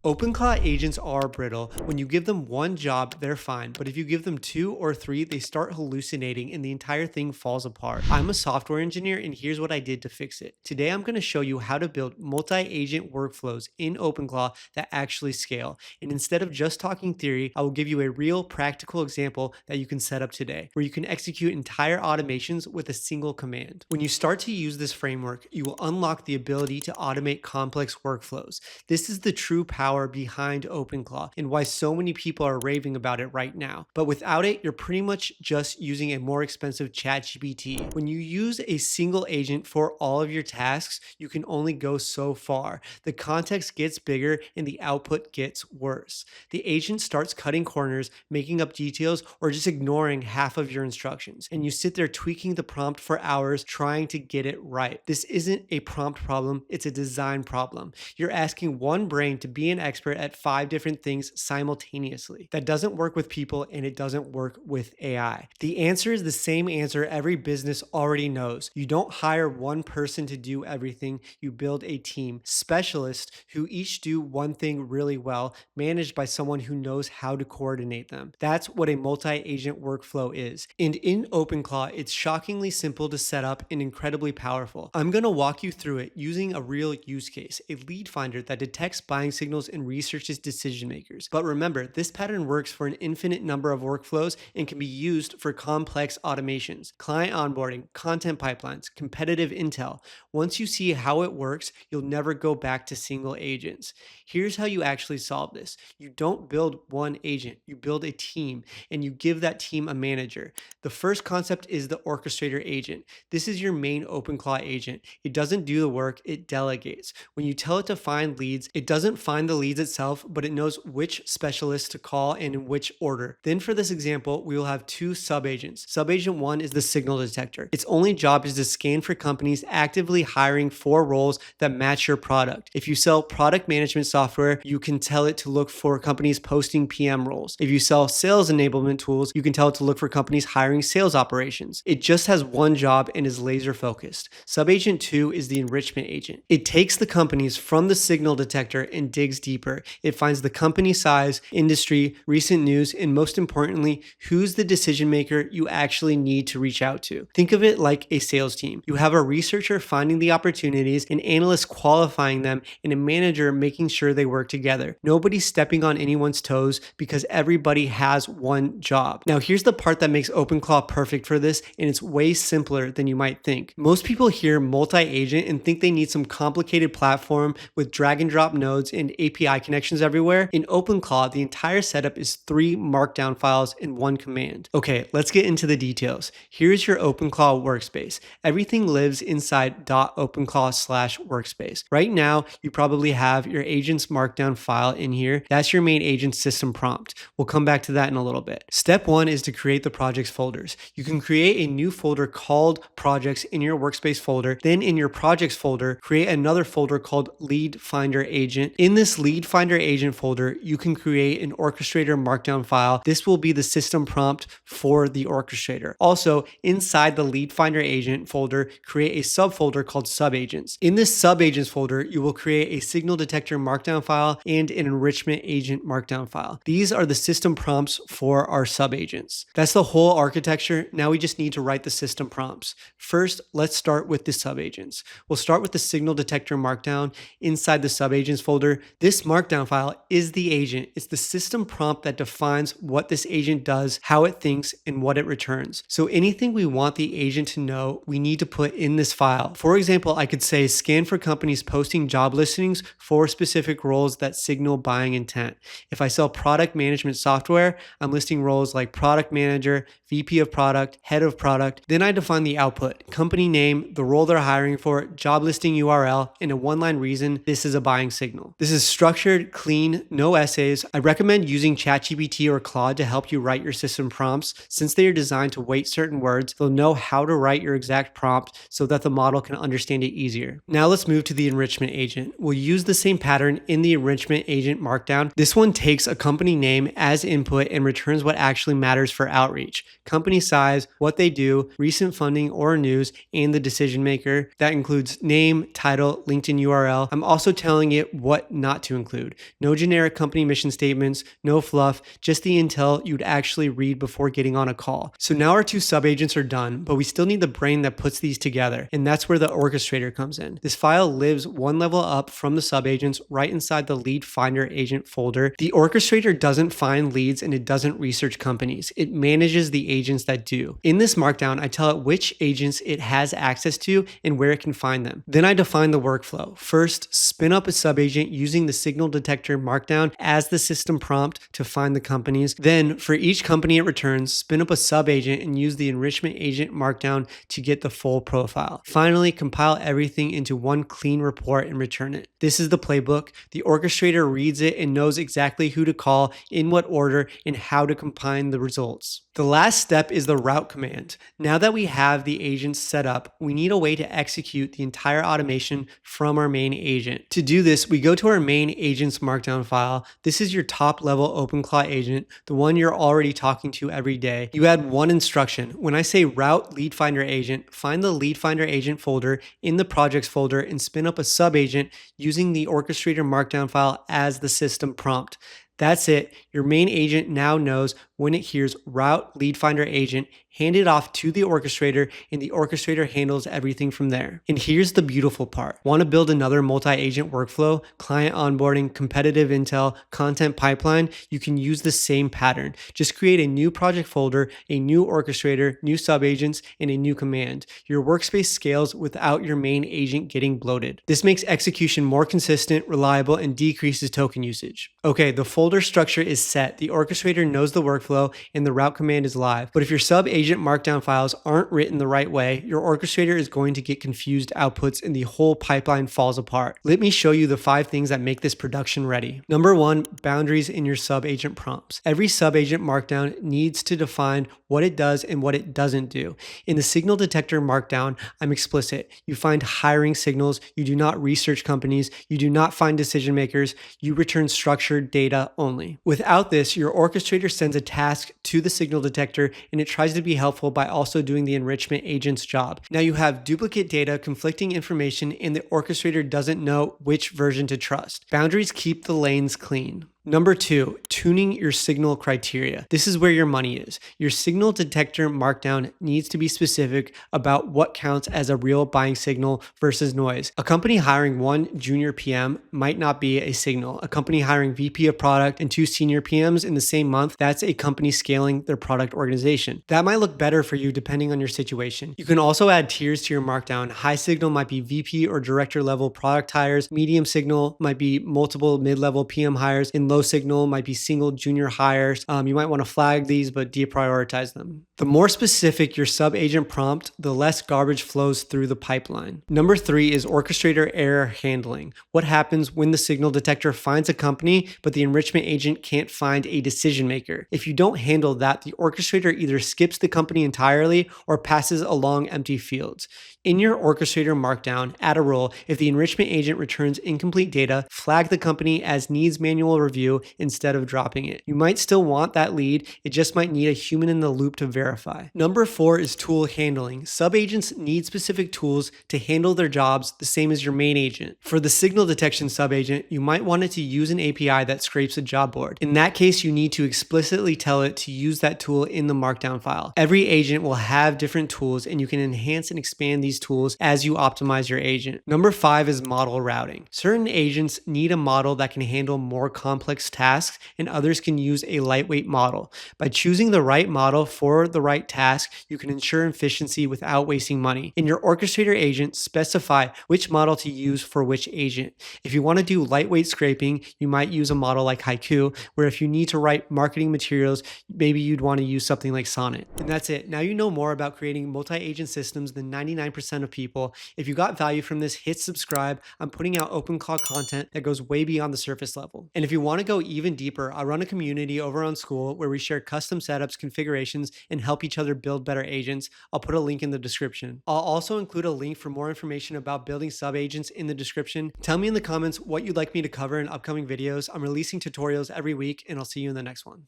OpenClaw agents are brittle. When you give them one job, they're fine. But if you give them two or three, they start hallucinating and the entire thing falls apart. I'm a software engineer and here's what I did to fix it. Today, I'm going to show you how to build multi-agent workflows in OpenClaw that actually scale. And instead of just talking theory, I will give you a real practical example that you can set up today, where you can execute entire automations with a single command. When you start to use this framework, you will unlock the ability to automate complex workflows. This is the true power behind OpenClaw and why so many people are raving about it right now. But without it, you're pretty much just using a more expensive ChatGPT. When you use a single agent for all of your tasks, you can only go so far. The context gets bigger and the output gets worse. The agent starts cutting corners, making up details, or just ignoring half of your instructions. And you sit there tweaking the prompt for hours trying to get it right. This isn't a prompt problem, it's a design problem. You're asking one brain to be an expert at 5 different things simultaneously. That doesn't work with people and it doesn't work with AI. The answer is the same answer every business already knows. You don't hire one person to do everything, you build a team, specialists who each do one thing really well, managed by someone who knows how to coordinate them. That's what a multi-agent workflow is. And in OpenClaw, it's shockingly simple to set up and incredibly powerful. I'm going to walk you through it using a real use case, a lead finder that detects buying signals and researches decision makers. But remember, this pattern works for an infinite number of workflows and can be used for complex automations, client onboarding, content pipelines, competitive intel. Once you see how it works, you'll never go back to single agents. Here's how you actually solve this. You don't build one agent, you build a team and you give that team a manager. The first concept is the Orchestrator agent. This is your main OpenClaw agent. It doesn't do the work, it delegates. When you tell it to find leads, it doesn't find the leads itself, but it knows which specialists to call and in which order. Then for this example, we will have 2 subagents. Subagent 1 is the Signal Detector. Its only job is to scan for companies actively hiring for roles that match your product. If you sell product management software, you can tell it to look for companies posting PM roles. If you sell sales enablement tools, you can tell it to look for companies hiring sales operations. It just has one job and is laser focused. Subagent 2 is the Enrichment Agent. It takes the companies from the Signal Detector and digs deeper. It finds the company size, industry, recent news, and most importantly, who's the decision maker you actually need to reach out to. Think of it like a sales team. You have a researcher finding the opportunities, an analyst qualifying them, and a manager making sure they work together. Nobody's stepping on anyone's toes because everybody has one job. Now, here's the part that makes OpenClaw perfect for this, and it's way simpler than you might think. Most people hear multi-agent and think they need some complicated platform with drag and drop nodes and API connections everywhere. In OpenClaw, the entire setup is 3 markdown files and 1 command. Okay, let's get into the details. Here's your OpenClaw workspace. Everything lives inside .openclaw/workspace. Right now, you probably have your agent's markdown file in here. That's your main agent system prompt. We'll come back to that in a little bit. Step 1 is to create the projects folders. You can create a new folder called projects in your workspace folder. Then in your projects folder, create another folder called lead finder agent. In this lead finder agent folder, you can create an Orchestrator markdown file. This will be the system prompt for the Orchestrator. Also, inside the lead finder agent folder, create a subfolder called subagents. In this subagents folder, you will create a Signal Detector markdown file and an Enrichment Agent markdown file. These are the system prompts for our subagents. That's the whole architecture. Now we just need to write the system prompts. First, let's start with the subagents. We'll start with the Signal Detector markdown inside the subagents folder. This markdown file is the agent. It's the system prompt that defines what this agent does, how it thinks, and what it returns. So anything we want the agent to know, we need to put in this file. For example, I could say scan for companies posting job listings for specific roles that signal buying intent. If I sell product management software, I'm listing roles like product manager, VP of product, head of product. Then I define the output, company name, the role they're hiring for, job listing URL, and a 1-line reason this is a buying signal. This is structured, clean, no essays. I recommend using ChatGPT or Claude to help you write your system prompts. Since they are designed to weight certain words, they'll know how to write your exact prompt so that the model can understand it easier. Now let's move to the enrichment agent. We'll use the same pattern in the enrichment agent markdown. This one takes a company name as input and returns what actually matters for outreach. Company size, what they do, recent funding or news, and the decision maker. That includes name, title, LinkedIn URL. I'm also telling it what not to include. No generic company mission statements, no fluff, just the intel you'd actually read before getting on a call. So now our two subagents are done, but we still need the brain that puts these together, and that's where the orchestrator comes in. This file lives one level up from the subagents right inside the lead finder agent folder. The orchestrator doesn't find leads and it doesn't research companies. It manages the agents that do. In this markdown, I tell it which agents it has access to and where it can find them. Then I define the workflow. First, spin up a subagent using the Signal Detector markdown as the system prompt to find the companies. Then, for each company it returns, spin up a subagent and use the Enrichment Agent markdown to get the full profile. Finally, compile everything into one clean report and return it. This is the playbook. The orchestrator reads it and knows exactly who to call, in what order, and how to combine the results. The last step is the route command. Now that we have the agents set up, we need a way to execute the entire automation from our main agent. To do this, we go to our main agent's markdown file. This is your top level OpenClaw agent, the one you're already talking to every day. You add one instruction. When I say route lead finder agent, find the lead finder agent folder in the projects folder and spin up a subagent using the orchestrator markdown file as the system prompt. That's it. Your main agent now knows when it hears route lead finder agent, hand it off to the orchestrator, and the orchestrator handles everything from there. And here's the beautiful part. Want to build another multi-agent workflow, client onboarding, competitive intel, content pipeline? You can use the same pattern. Just create a new project folder, a new orchestrator, new subagents, and a new command. Your workspace scales without your main agent getting bloated. This makes execution more consistent, reliable, and decreases token usage. Okay, the folder structure is set. The orchestrator knows the workflow and the route command is live. But if your sub-agent markdown files aren't written the right way, your orchestrator is going to get confused outputs and the whole pipeline falls apart. Let me show you the 5 things that make this production ready. Number 1, boundaries in your sub-agent prompts. Every sub-agent markdown needs to define what it does and what it doesn't do. In the Signal Detector markdown, I'm explicit. You find hiring signals, you do not research companies, you do not find decision makers, you return structured data only. Without this, your orchestrator sends a task to the Signal Detector and it tries to be helpful by also doing the enrichment agent's job. Now you have duplicate data, conflicting information, and the orchestrator doesn't know which version to trust. Boundaries keep the lanes clean. Number 2, tuning your signal criteria. This is where your money is. Your Signal Detector markdown needs to be specific about what counts as a real buying signal versus noise. A company hiring 1 junior PM might not be a signal. A company hiring VP of product and 2 senior PMs in the same month, that's a company scaling their product organization. That might look better for you depending on your situation. You can also add tiers to your markdown. High signal might be VP or director level product hires. Medium signal might be multiple mid-level PM hires, and low signal might be single junior hires. You might want to flag these, but deprioritize them. The more specific your sub-agent prompt, the less garbage flows through the pipeline. Number 3 is orchestrator error handling. What happens when the Signal Detector finds a company, but the enrichment agent can't find a decision maker? If you don't handle that, the orchestrator either skips the company entirely or passes along empty fields. In your orchestrator markdown, add a rule. If the enrichment agent returns incomplete data, flag the company as needs manual review instead of dropping it. You might still want that lead, it just might need a human in the loop to verify. Number 4 is tool handling. Subagents need specific tools to handle their jobs the same as your main agent. For the signal detection subagent, you might want it to use an API that scrapes a job board. In that case, you need to explicitly tell it to use that tool in the markdown file. Every agent will have different tools and you can enhance and expand these tools as you optimize your agent. Number 5 is model routing. Certain agents need a model that can handle more complex tasks and others can use a lightweight model. By choosing the right model for the right task, you can ensure efficiency without wasting money. In your orchestrator agent, specify which model to use for which agent. If you want to do lightweight scraping, you might use a model like Haiku, where if you need to write marketing materials, maybe you'd want to use something like Sonnet. And that's it. Now you know more about creating multi-agent systems than 99% of people. If you got value from this, hit subscribe. I'm putting out OpenClaw content that goes way beyond the surface level. And if you want to go even deeper, I run a community over on School where we share custom setups, configurations, and help each other build better agents. I'll put a link in the description. I'll also include a link for more information about building sub-agents in the description. Tell me in the comments what you'd like me to cover in upcoming videos. I'm releasing tutorials every week, and I'll see you in the next one.